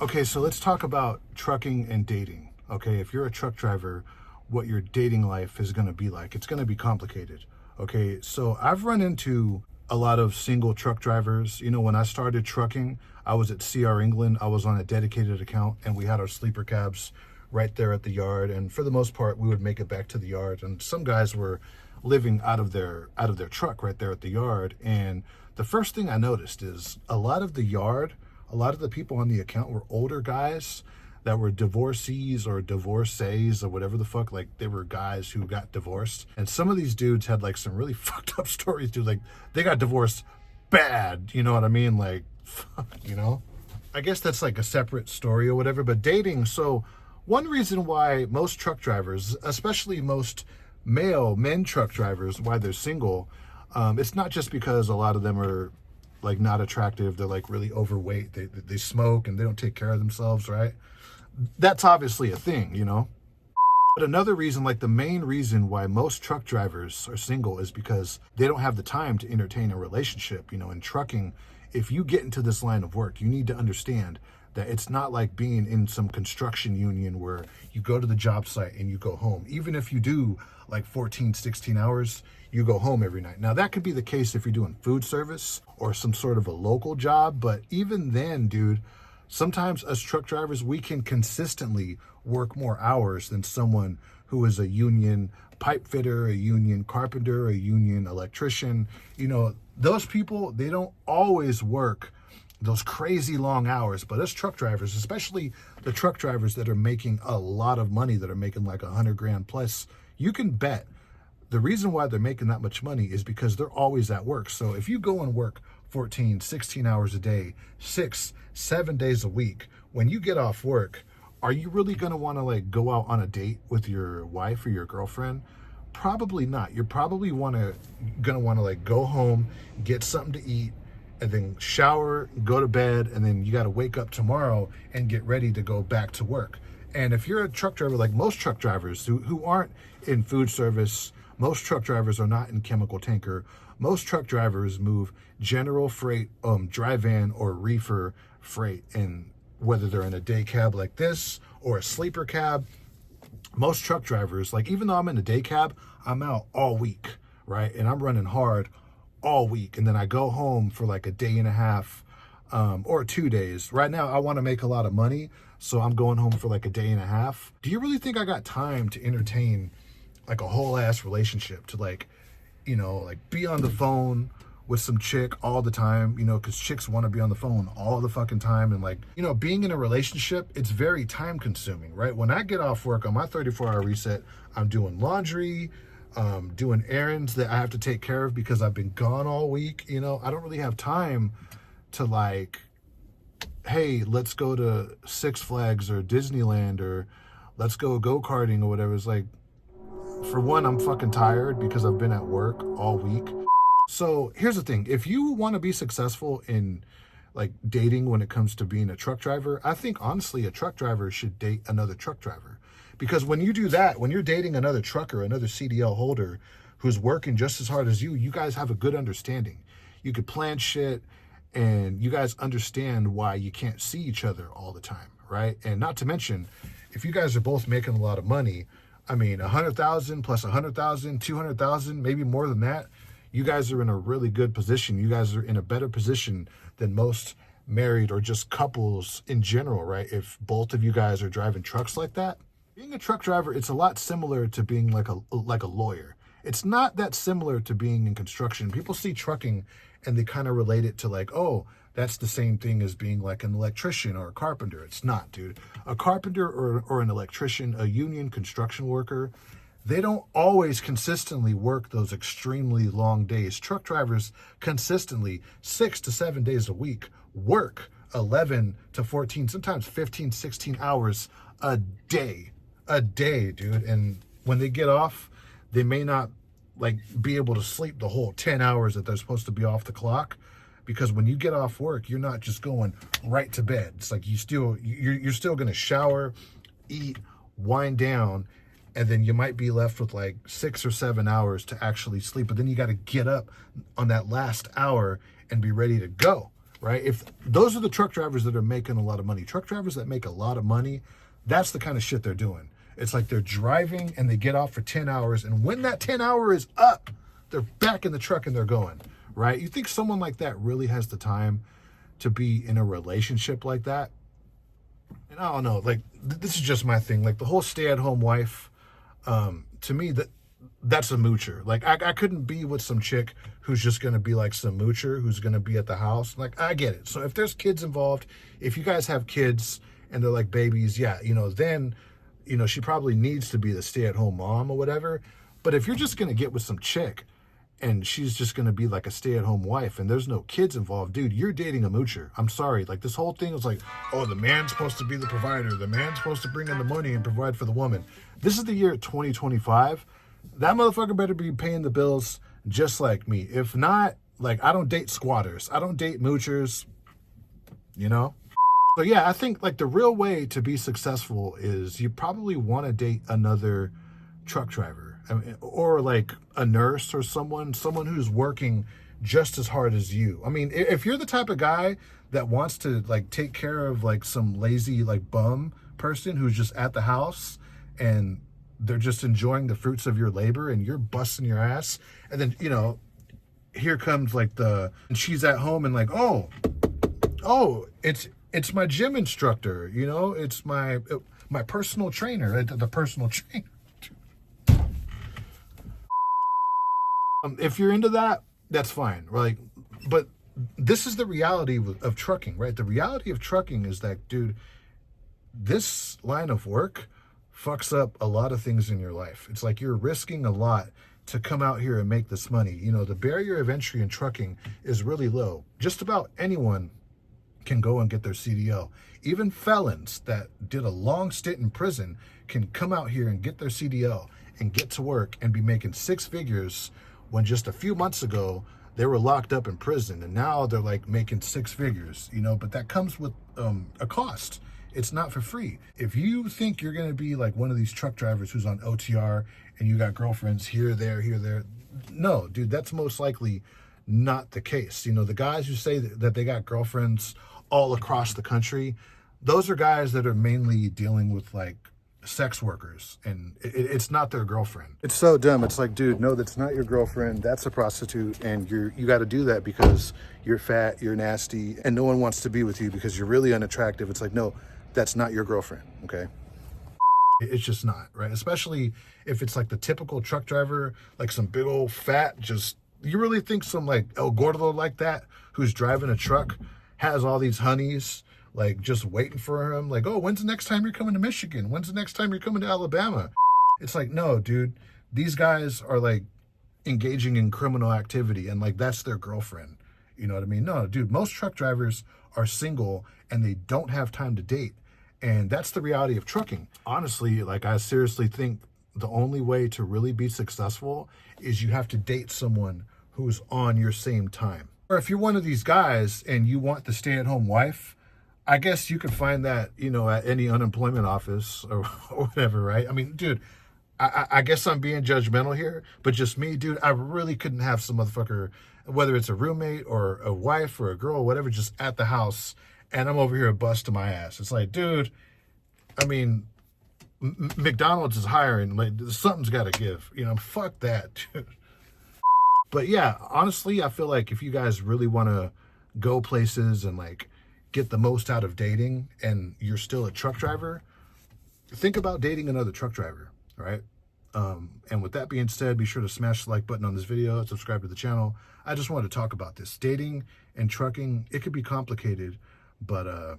Okay, so let's talk about trucking and dating. Okay, if you're a truck driver, what your dating life is going to be like. It's going to be complicated. Okay, so I've run into a lot of single truck drivers. You know, when I started trucking, I was at CR England. I was on a dedicated account and we had our sleeper cabs right there at the yard. And for the most part, we would make it back to the yard. And some guys were living out of their truck right there at the yard. And the first thing I noticed is a lot of the people on the account were older guys that were divorcees or divorcees or whatever the fuck. Like, they were guys who got divorced. And some of these dudes had like some really fucked up stories, dude. Like, they got divorced bad, you know what I mean? Like, fuck, you know? I guess that's like a separate story or whatever. But dating, so one reason why most truck drivers, especially most male men truck drivers, why they're single, it's not just because a lot of them are like not attractive. They're like really overweight. They smoke and they don't take care of themselves, right? That's obviously a thing, you know? But another reason, like the main reason why most truck drivers are single, is because they don't have the time to entertain a relationship. You know, in trucking, if you get into this line of work, you need to understand that it's not like being in some construction union where you go to the job site and you go home. Even if you do like 14, 16 hours, you go home every night. Now, that could be the case if you're doing food service or some sort of a local job. But even then, dude, sometimes us truck drivers, we can consistently work more hours than someone who is a union pipe fitter, a union carpenter, a union electrician. You know, those people, they don't always work those crazy long hours. But us truck drivers, especially the truck drivers that are making a lot of money, that are making like 100 grand plus, you can bet the reason why they're making that much money is because they're always at work. So if you go and work 14, 16 hours a day, 6, 7 days a week, when you get off work, are you really going to want to like go out on a date with your wife or your girlfriend? Probably not. You're probably gonna want to like go home, get something to eat, and then shower, go to bed, and then you got to wake up tomorrow and get ready to go back to work. And if you're a truck driver, like most truck drivers who aren't in food service, most truck drivers are not in chemical tanker. Most truck drivers move general freight, dry van or reefer freight. And whether they're in a day cab like this or a sleeper cab, most truck drivers, like even though I'm in a day cab, I'm out all week, right? And I'm running hard all week. And then I go home for like a day and a half or 2 days. Right now, I want to make a lot of money, so I'm going home for like a day and a half. Do you really think I got time to entertain like a whole ass relationship, to like, you know, like be on the phone with some chick all the time, you know, because chicks want to be on the phone all the fucking time. And like, you know, being in a relationship, it's very time consuming, right? When I get off work on my 34-hour reset, I'm doing laundry, doing errands that I have to take care of because I've been gone all week. You know, I don't really have time to like, hey, let's go to Six Flags or Disneyland, or let's go go-karting or whatever. It's like, for one, I'm fucking tired because I've been at work all week. So here's the thing. If you want to be successful in like dating when it comes to being a truck driver, I think honestly a truck driver should date another truck driver. Because when you do that, when you're dating another trucker, another CDL holder who's working just as hard as you guys have a good understanding. You could plan shit and you guys understand why you can't see each other all the time, right? And not to mention, if you guys are both making a lot of money, I mean, 100,000 plus 100,000, 200,000, maybe more than that, you guys are in a really good position. You guys are in a better position than most married or just couples in general, right? If both of you guys are driving trucks like that. Being a truck driver, it's a lot similar to being like a lawyer. It's not that similar to being in construction. People see trucking and they kind of relate it to like, oh, that's the same thing as being like an electrician or a carpenter. It's not, dude. A carpenter or an electrician, a union construction worker, they don't always consistently work those extremely long days. Truck drivers consistently 6 to 7 days a week work 11 to 14, sometimes 15, 16 hours a day, dude. And when they get off, they may not like be able to sleep the whole 10 hours that they're supposed to be off the clock. Because when you get off work, you're not just going right to bed. It's like you're still going to shower, eat, wind down, and then you might be left with like 6 or 7 hours to actually sleep. But then you got to get up on that last hour and be ready to go, right? If those are the truck drivers that are making a lot of money, truck drivers that make a lot of money, that's the kind of shit they're doing. It's like they're driving and they get off for 10 hours. And when that 10 hour is up, they're back in the truck and they're going, right? You think someone like that really has the time to be in a relationship like that? And I don't know, like, this is just my thing. Like, the whole stay-at-home wife, to me, that's a moocher. Like, I couldn't be with some chick who's just going to be like some moocher who's going to be at the house. Like, I get it. So if there's kids involved, if you guys have kids and they're like babies, yeah, then, she probably needs to be the stay-at-home mom or whatever. But if you're just going to get with some chick and she's just going to be like a stay-at-home wife and there's no kids involved, dude, you're dating a moocher. I'm sorry. Like, this whole thing is like, oh, the man's supposed to be the provider. The man's supposed to bring in the money and provide for the woman. This is the year 2025. That motherfucker better be paying the bills just like me. If not, like, I don't date squatters. I don't date moochers, So yeah, I think like the real way to be successful is you probably want to date another truck driver, or like a nurse or someone who's working just as hard as you. I mean, if you're the type of guy that wants to like take care of like some lazy like bum person who's just at the house and they're just enjoying the fruits of your labor and you're busting your ass, and then here comes like and she's at home and like, oh, it's my gym instructor, it's my personal trainer, the personal trainer. If you're into that, that's fine, right? But this is the reality of trucking, right? The reality of trucking is that, dude, this line of work fucks up a lot of things in your life. It's like you're risking a lot to come out here and make this money. The barrier of entry in trucking is really low. Just about anyone can go and get their CDL. Even felons that did a long stint in prison can come out here and get their CDL and get to work and be making six figures when just a few months ago they were locked up in prison, and now they're like making six figures, but that comes with a cost. It's not for free. If you think you're going to be like one of these truck drivers who's on OTR and you got girlfriends here, there, no, dude, that's most likely not the case. The guys who say that they got girlfriends all across the country, those are guys that are mainly dealing with like sex workers, and it's not their girlfriend. It's so dumb. It's like, dude, no, that's not your girlfriend. That's a prostitute, and you got to do that because you're fat, you're nasty, and no one wants to be with you because you're really unattractive. It's like, no, that's not your girlfriend, okay? It's just not, right? Especially if it's like the typical truck driver, like some big old fat, you really think some like El Gordo like that who's driving a truck has all these honeys like just waiting for him, like, oh, when's the next time you're coming to Michigan? When's the next time you're coming to Alabama? It's like, no, dude, these guys are like engaging in criminal activity and like that's their girlfriend. You know what I mean? No, dude, most truck drivers are single and they don't have time to date. And that's the reality of trucking. Honestly, like, I seriously think the only way to really be successful is you have to date someone who's on your same time. Or if you're one of these guys and you want the stay-at-home wife, I guess you could find that, at any unemployment office or whatever, right? I mean, dude, I guess I'm being judgmental here, but just me, dude, I really couldn't have some motherfucker, whether it's a roommate or a wife or a girl or whatever, just at the house, and I'm over here busting my ass. It's like, dude, I mean, McDonald's is hiring. Like, something's got to give. Fuck that, dude. But yeah, honestly, I feel like if you guys really want to go places and like get the most out of dating and you're still a truck driver, think about dating another truck driver, all right? And with that being said, be sure to smash the like button on this video and subscribe to the channel. I just wanted to talk about this. Dating and trucking, it could be complicated, but